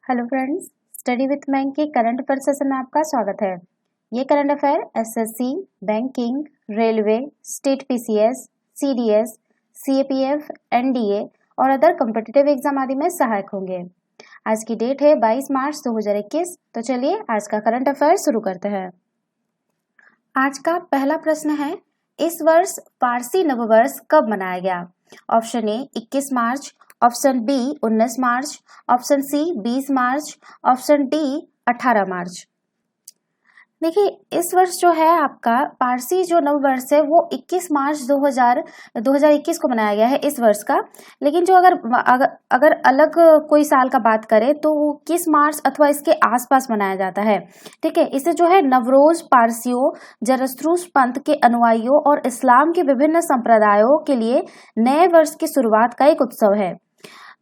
Hello friends, study with bank के current affair session में आपका स्वागत है। ये current affair SSC, banking, railway, state PCS, CDS, CAPF, NDA और अदर कॉम्पिटिटिव एग्जाम आदि में सहायक होंगे। आज की डेट है 22 मार्च 2021। तो चलिए आज का करंट अफेयर शुरू करते हैं। आज का पहला प्रश्न है, इस वर्ष पारसी नववर्ष कब मनाया गया? Option A 21 March, option B 19 March, option C 20 March, option D 18 March. देखिए, इस वर्ष जो है आपका पारसी जो नववर्ष है वो 21 मार्च 2021 को मनाया गया है इस वर्ष का। लेकिन जो अगर अलग कोई साल का बात करें तो वो 21 मार्च अथवा इसके आसपास मनाया जाता है। ठीक है, इसे जो है नवरोज पारसियों, जरस्थ्रुस पंथ के अनुयायियों और इस्लाम के विभिन्न संप्रदायों के लिए नए वर्ष की शुरुआत का एक उत्सव है।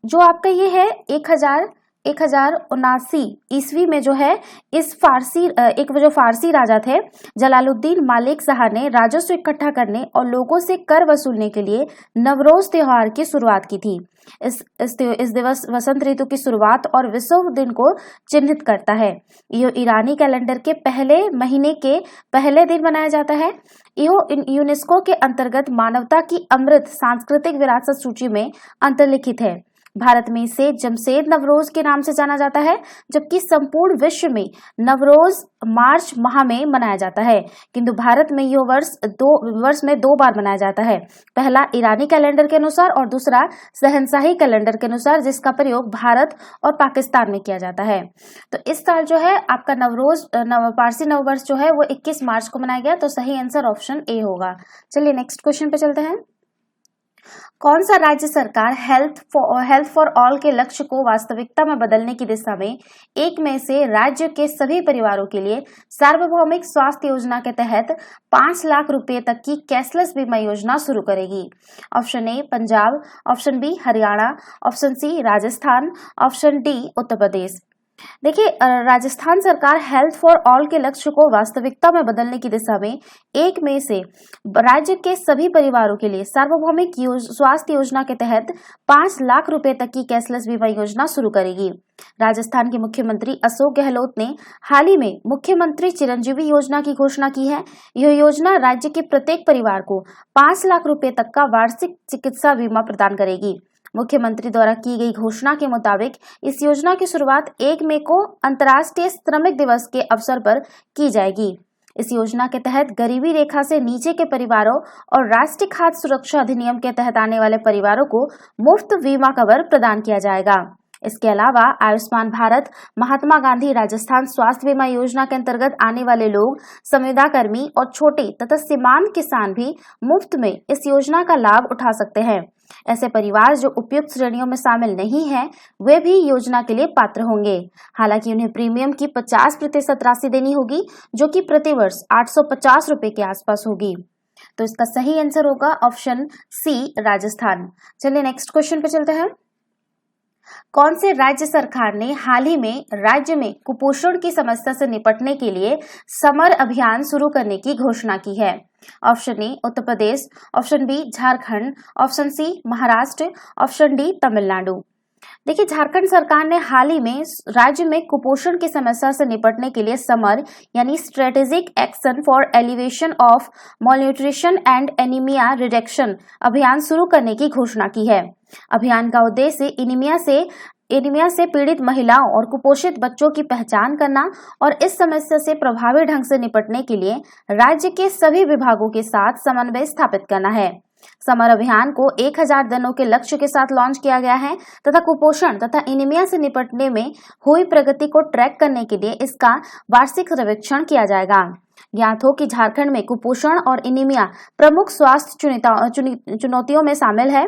जो आपका ये है 1079 ईस्वी में जो है इस जो फारसी राजा थे जलालुद्दीन मालिक शाह ने राजस्व इकट्ठा करने और लोगों से कर वसूलने के लिए नवरोज त्योहार की शुरुआत की थी। इस दिवस वसंत ऋतु की शुरुआत और विश्व दिन को चिन्हित करता है। यह ईरानी कैलेंडर के पहले महीने के पहले दिन मनाया जाता है। यह यूनेस्को के अंतर्गत मानवता की अमृत सांस्कृतिक विरासत सूची में अंतर्लिखित है। भारत में इसे जमशेद नवरोज के नाम से जाना जाता है, जबकि संपूर्ण विश्व में नवरोज मार्च माह में मनाया जाता है। किंतु भारत में यह वर्ष में दो बार मनाया जाता है, पहला ईरानी कैलेंडर के अनुसार और दूसरा शहंशाही कैलेंडर के अनुसार, जिसका प्रयोग भारत और पाकिस्तान में किया जाता है। तो इस साल जो है आपका पारसी नववर्ष जो है वो 21 मार्च को मनाया गया। तो सही आंसर ऑप्शन ए होगा। चलिए नेक्स्ट क्वेश्चन पे चलते हैं। कौन सा राज्य सरकार हेल्थ फॉर ऑल के लक्ष्य को वास्तविकता में बदलने की दिशा में 1 मई से राज्य के सभी परिवारों के लिए सार्वभौमिक स्वास्थ्य योजना के तहत 5 लाख रुपए तक की कैशलेस बीमा योजना शुरू करेगी? Option A Punjab, option B Haryana, option C Rajasthan, option D Uttar Pradesh. देखिए, राजस्थान सरकार हेल्थ फॉर ऑल के लक्ष्य को वास्तविकता में बदलने की दिशा में 1 मई से राज्य के सभी परिवारों के लिए सार्वभौमिक स्वास्थ्य योजना के तहत 5 लाख रुपए तक की कैशलेस बीमा योजना शुरू करेगी। राजस्थान के मुख्यमंत्री अशोक गहलोत ने हाल ही में मुख्यमंत्री चिरंजीवी योजना की घोषणा की है। यह योजना राज्य के प्रत्येक परिवार को 5 लाख रुपए तक का वार्षिक चिकित्सा बीमा प्रदान करेगी। मुख्यमंत्री द्वारा की गई घोषणा के मुताबिक इस योजना की शुरुआत 1 मई को अंतर्राष्ट्रीय श्रमिक दिवस के अवसर पर की जाएगी। इस योजना के तहत गरीबी रेखा से नीचे के परिवारों और राष्ट्रीय खाद्य सुरक्षा अधिनियम के तहत आने वाले परिवारों को मुफ्त बीमा कवर प्रदान किया जाएगा। इसके अलावा आयुष्मान भारत, महात्मा गांधी राजस्थान स्वास्थ्य बीमा योजना के अंतर्गत आने वाले लोग, संविदा कर्मी और छोटे तथा सीमांत किसान भी मुफ्त में इस योजना का लाभ उठा सकते हैं। ऐसे परिवार जो उपयुक्त श्रेणियों में शामिल नहीं हैं, वे भी योजना के लिए पात्र होंगे। हालांकि उन्हें प्रीमियम की 50% राशि देनी होगी, जो कि प्रतिवर्ष 850 रुपए के आसपास होगी। तो इसका सही आंसर होगा ऑप्शन सी राजस्थान। चलिए नेक्स्ट क्वेश्चन पे चलते हैं। कौन से राज्य सरकार ने हाल ही में राज्य में कुपोषण की समस्या से निपटने के लिए समर अभियान शुरू करने की घोषणा की है? Option A Uttar Pradesh, option B Jharkhand, option C Maharashtra, option D Tamil Nadu. देखिए, झारखंड सरकार ने हाल ही में राज्य में कुपोषण की समस्या से निपटने के लिए समर यानी strategic action for elevation of malnutrition and anaemia reduction अभियान शुरू करने की घोषणा की है। अभियान का उद्देश्य एनीमिया से पीड़ित महिलाओं और कुपोषित बच्चों की पहचान करना और इस समस्या से प्रभावी ढंग से निपटने के लिए राज्य के सभी विभागों के साथ समन्वय स्थापित करना है। समर अभियान को 1000 दिनों के लक्ष्य के साथ लॉन्च किया गया है तथा कुपोषण तथा एनीमिया से निपटने में हुई प्रगति को ट्रैक करने के लिए इसका वार्षिक सर्वेक्षण किया जाएगा। ज्ञात हो कि झारखंड में कुपोषण और एनीमिया प्रमुख स्वास्थ्य चुनौतियों में शामिल है।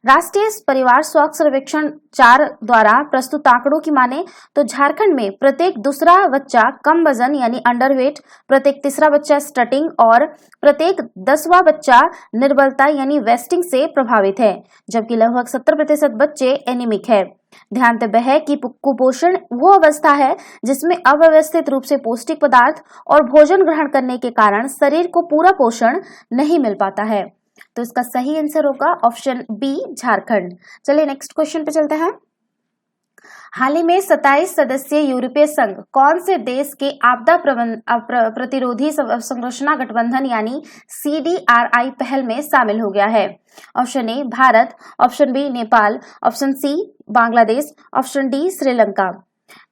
राष्ट्रीय परिवार स्वास्थ्य सर्वेक्षण 4 द्वारा प्रस्तुत आंकड़ों की माने तो झारखंड में प्रत्येक दूसरा बच्चा कम वजन यानी अंडरवेट, प्रत्येक तीसरा बच्चा स्टटिंग और प्रत्येक 10वां बच्चा निर्बलता यानी वेस्टिंग से प्रभावित है, जबकि लगभग 70% बच्चे एनीमिक है। ध्यातव्य है कि कुपोषण वो अवस्था है जिसमें अव्यवस्थित रूप से पौष्टिक पदार्थ और भोजन ग्रहण करने के कारण शरीर को पूरा पोषण नहीं मिल पाता है। तो इसका सही आंसर होगा ऑप्शन बी झारखंड। चलिए नेक्स्ट क्वेश्चन पे चलते हैं। हाल ही में 27 सदस्यीय यूरोपीय संघ कौन से देश के आपदा प्रतिरोधी संरचना गठबंधन यानी CDRI पहल में शामिल हो गया है? Option A Bharat, option B Nepal, option C Bangladesh, option D Sri Lanka.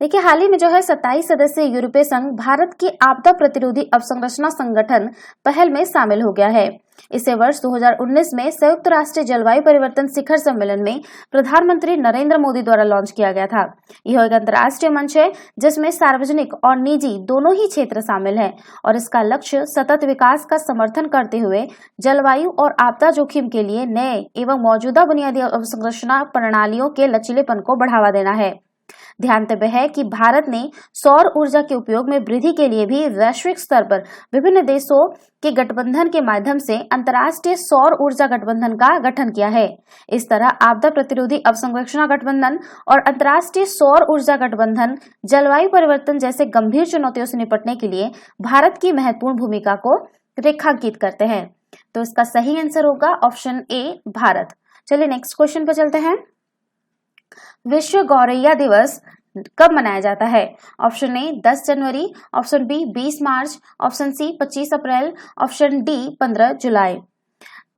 देखिए, हाल ही में जो है 27 सदस्यीय यूरोपीय संघ भारत की आपदा प्रतिरोधी अवसंरचना संगठन पहल में शामिल हो गया है। इसे वर्ष 2019 में संयुक्त राष्ट्र जलवायु परिवर्तन शिखर सम्मेलन में प्रधानमंत्री नरेंद्र मोदी द्वारा लॉन्च किया गया था। यह एक अंतर्राष्ट्रीय मंच है जिसमें सार्वजनिक और निजी दोनों ही क्षेत्र शामिल हैं और इसका लक्ष्य सतत विकास का समर्थन करते हुए जलवायु और आपदा जोखिम के लिए नए एवं मौजूदा बुनियादी अवसंरचना प्रणालियों के लचीलेपन को बढ़ावा देना है। ध्यातव्य है कि भारत ने सौर ऊर्जा के उपयोग में वृद्धि के लिए भी वैश्विक स्तर पर विभिन्न देशों के गठबंधन के माध्यम से अंतर्राष्ट्रीय सौर ऊर्जा गठबंधन का गठन किया है। इस तरह आपदा प्रतिरोधी अवसंरचना गठबंधन और अंतर्राष्ट्रीय सौर ऊर्जा गठबंधन जलवायु परिवर्तन जैसे गंभीर चुनौतियों से निपटने के लिए भारत की महत्वपूर्ण भूमिका को रेखांकित करते हैं। तो इसका सही आंसर होगा ऑप्शन ए भारत। चलिए नेक्स्ट क्वेश्चन पर चलते हैं। विश्व गौरैया दिवस कब मनाया जाता है? ऑप्शन ए 10 जनवरी, option B 20 March, option C 25 अप्रैल, ऑप्शन डी 15 जुलाई।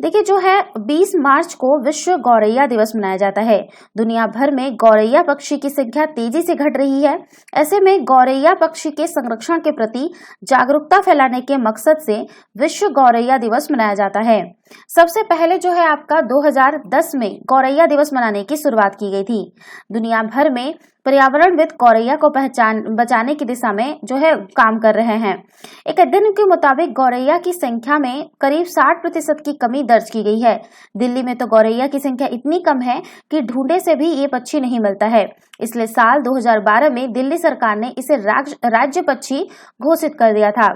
देखिए, जो है 20 मार्च को विश्व गौरैया दिवस मनाया जाता है। दुनिया भर में गौरैया पक्षी की संख्या तेजी से घट रही है। ऐसे में गौरैया पक्षी के संरक्षण के प्रति जागरूकता फैलाने के मकसद से विश्व गौरैया दिवस मनाया जाता है। सबसे पहले जो है आपका 2010 में गौरैया दिवस मनाने की शुरुआत की गई थी। दुनिया भर में पर्यावरणविद गौरैया को बचाने की दिशा में जो है काम कर रहे हैं। एक अध्ययन के मुताबिक गौरैया की संख्या में करीब 60% की कमी दर्ज की गई है। दिल्ली में तो गौरैया की संख्या इतनी कम है कि ढूंढे से भी ये पक्षी नहीं मिलता है। इसलिए साल 2012 में दिल्ली सरकार ने इसे राज्य पक्षी घोषित कर दिया था।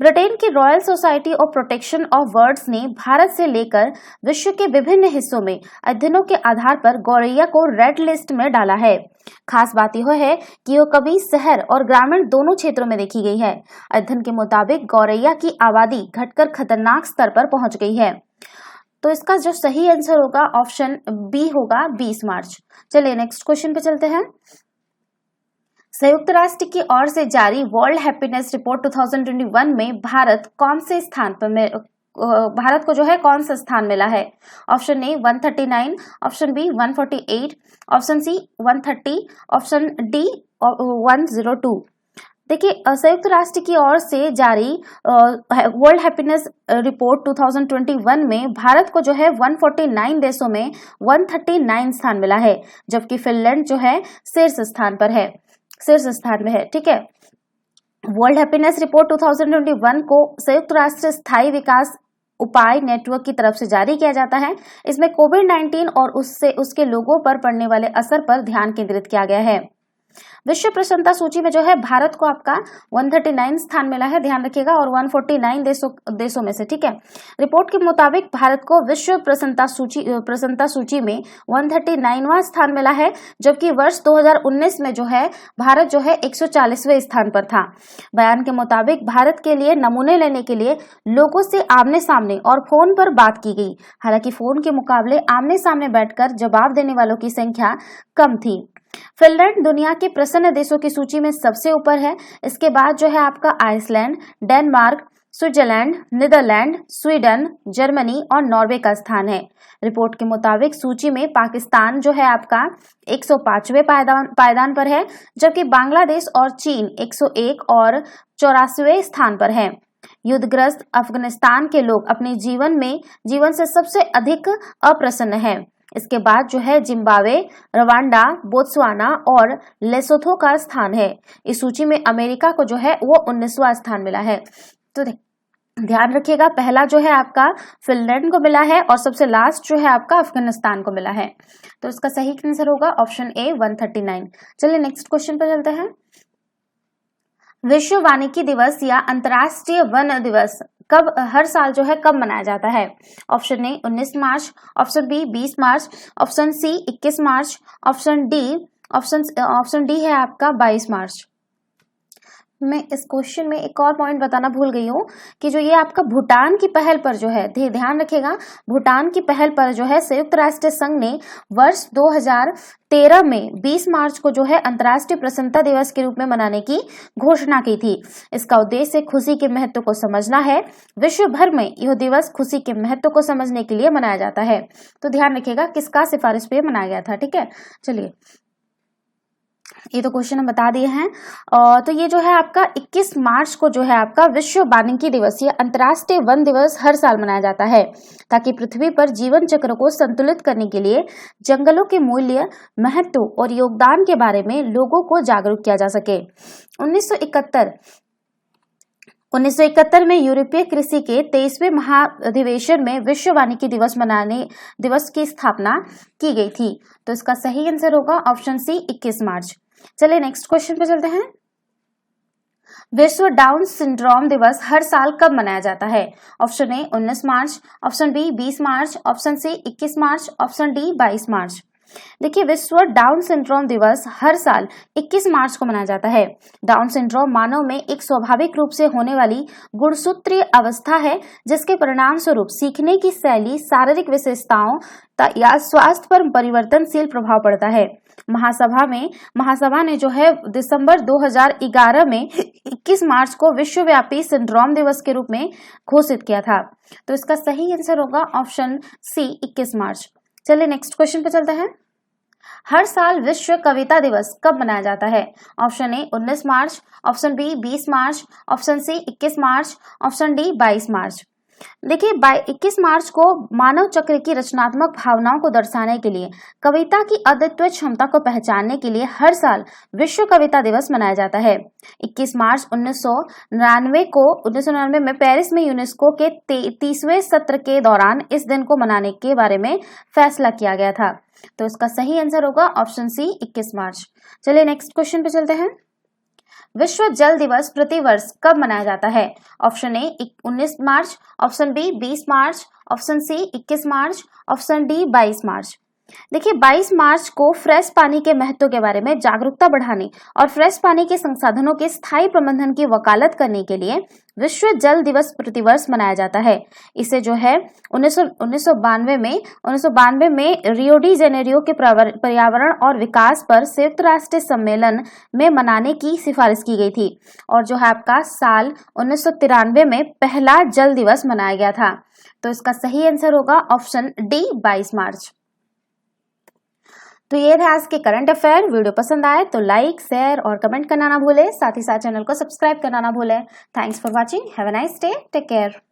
ब्रिटेन की royal society of protection of birds ने भारत से लेकर विश्व के विभिन्न हिस्सों में अध्ययनों के आधार पर गौरैया को रेड लिस्ट में डाला है। खास बात यह है कि यह कभी शहर और ग्रामीण दोनों क्षेत्रों में देखी गई है। अध्ययन के मुताबिक गौरैया की आबादी घटकर खतरनाक स्तर पर पहुंच गई है। तो इसका जो सही आंसर होगा ऑप्शन बी होगा 20 मार्च। चलिए नेक्स्ट क्वेश्चन पे चलते हैं। संयुक्त राष्ट्र की ओर से जारी वर्ल्ड हैप्पीनेस रिपोर्ट 2021 में भारत को जो है कौन सा स्थान मिला है? Option A 139, option B 148, option C 130, option D 102। देखिए, संयुक्त राष्ट्र की ओर से जारी वर्ल्ड हैप्पीनेस रिपोर्ट 2021 में भारत को जो है 149 देशों में 139 स्थान मिला है, जबकि फिनलैंड जो है शीर्ष स्थान में है। ठीक है, वर्ल्ड हैप्पीनेस रिपोर्ट 2021 को संयुक्त राष्ट्र स्थायी विकास उपाय नेटवर्क की तरफ से जारी किया जाता है। इसमें कोविड-19 और उसके लोगों पर पड़ने वाले असर पर ध्यान केंद्रित किया गया है। विश्व प्रसन्नता सूची में जो है भारत को आपका 139 स्थान मिला है, ध्यान रखिएगा, और 149 देशों में से। ठीक है, रिपोर्ट के मुताबिक भारत को विश्व प्रसन्नता सूची में 139वां स्थान मिला है, जबकि वर्ष 2019 में जो है भारत जो है 140वें स्थान पर था। बयान के मुताबिक भारत के लिए नमूने लेने के लिए लोगों से आमने सामने और फोन पर बात की गई। हालांकि फोन के मुकाबले आमने सामने बैठकर जवाब देने वालों की संख्या कम थी। फिनलैंड दुनिया के प्रसन्न देशों की सूची में सबसे ऊपर है। इसके बाद जो है आपका Iceland, Denmark, Switzerland, Netherland, Sweden, Germany और नॉर्वे का स्थान है। रिपोर्ट के मुताबिक सूची में पाकिस्तान जो है आपका 105वें पायदान पर है, जबकि बांग्लादेश और चीन 101 और 84वें स्थान पर है। युद्धग्रस्त अफगानिस्तान के लोग अपने जीवन से सबसे अधिक अप्रसन्न हैं। इसके बाद जो है जिम्बाब्वे, रवांडा, बोत्सवाना और लेसोथो का स्थान है। इस सूची में अमेरिका को जो है वो 19वां स्थान मिला है। तो ध्यान रखिएगा, पहला जो है आपका फिनलैंड को मिला है और सबसे लास्ट जो है आपका अफगानिस्तान को मिला है। तो इसका सही आंसर होगा ऑप्शन ए 139। चलिए नेक्स्ट क्वेश्चन पर चलते हैं। विश्व वानिकी दिवस या अंतर्राष्ट्रीय वन दिवस हर साल जो है कब मनाया जाता है? Option A 19 March, option B 20 March, option C 21 March, option D है आपका 22 मार्च। मैं इस क्वेश्चन में एक और पॉइंट बताना भूल गई हूँ कि जो ये आपका भूटान की पहल पर जो है, ध्यान रखिएगा, भूटान की पहल पर जो है संयुक्त राष्ट्र संघ ने वर्ष 2013 में 20 मार्च को जो है अंतर्राष्ट्रीय प्रसन्नता दिवस के रूप में मनाने की घोषणा की थी। इसका उद्देश्य खुशी के महत्व को समझना है। विश्व भर में यह दिवस खुशी के महत्व को समझने के लिए मनाया जाता है। तो ध्यान रखिएगा किसका सिफारिश पे मनाया गया था। ठीक है, चलिए ये तो क्वेश्चन हम बता दिए हैं। तो ये जो है आपका 21 मार्च को जो है आपका विश्व वानिकी दिवस या अंतर्राष्ट्रीय वन दिवस हर साल मनाया जाता है ताकि पृथ्वी पर जीवन चक्र को संतुलित करने के लिए जंगलों के मूल्य, महत्व और योगदान के बारे में लोगों को जागरूक किया जा सके। 1971 में यूरोपीय कृषि के 23वें महाधिवेशन में विश्व वानिकी दिवस की स्थापना की गई थी। तो इसका सही आंसर होगा ऑप्शन सी 21 मार्च। चलिए नेक्स्ट क्वेश्चन पे चलते हैं। विश्व डाउन सिंड्रोम दिवस हर साल कब मनाया जाता है? Option A 19 March, option B 20 March, option C 21 March, option D 22 March. देखिए विश्व डाउन सिंड्रोम दिवस हर साल 21 मार्च को मनाया जाता है। डाउन सिंड्रोम मानव में एक स्वाभाविक रूप से होने वाली गुणसूत्रीय अवस्था है जिसके परिणाम स्वरूप सीखने की शैली, शारीरिक विशेषताओं या स्वास्थ्य पर परिवर्तनशील प्रभाव पड़ता है। महासभा ने जो है दिसंबर 2011 में 21 मार्च को विश्वव्यापी सिंड्रोम दिवस के रूप में घोषित किया था। तो इसका सही आंसर होगा ऑप्शन सी 21 मार्च। चलिए नेक्स्ट क्वेश्चन पे चलते हैं। हर साल विश्व कविता दिवस कब मनाया जाता है? Option A 19 March, option B 20 March, option C 21 March, option D 22 March. देखिए 21 मार्च को मानव चक्र की रचनात्मक भावनाओं को दर्शाने के लिए, कविता की अद्वितीय क्षमता को पहचानने के लिए हर साल विश्व कविता दिवस मनाया जाता है। 21 मार्च 1999 में पेरिस में यूनेस्को के 30वें सत्र के दौरान इस दिन को मनाने के बारे में फैसला किया गया था। तो इसका सही आंसर होगा ऑप्शन सी 21 मार्च। चलिए नेक्स्ट क्वेश्चन पे चलते हैं। विश्व जल दिवस प्रतिवर्ष कब मनाया जाता है? Option A 19 March, option B 20 March, option C 21 March, option D 22 March. देखिए 22 मार्च को फ्रेश पानी के महत्व के बारे में जागरूकता बढ़ाने और फ्रेश पानी के संसाधनों के स्थायी प्रबंधन की वकालत करने के लिए विश्व जल दिवस प्रतिवर्ष मनाया जाता है। इसे जो है 1992 में रियो डी जेनेरियो के पर्यावरण और विकास पर संयुक्त राष्ट्र सम्मेलन में मनाने की सिफारिश की गई थी और जो है आपका साल 1993 में पहला जल दिवस मनाया गया था। तो इसका सही आंसर होगा ऑप्शन डी 22 मार्च। तो ये थे आज के करंट अफेयर। वीडियो पसंद आए तो लाइक, शेयर और कमेंट करना ना भूले, साथ ही साथ चैनल को सब्सक्राइब करना ना भूले। Thanks for watching, have a nice day, take care.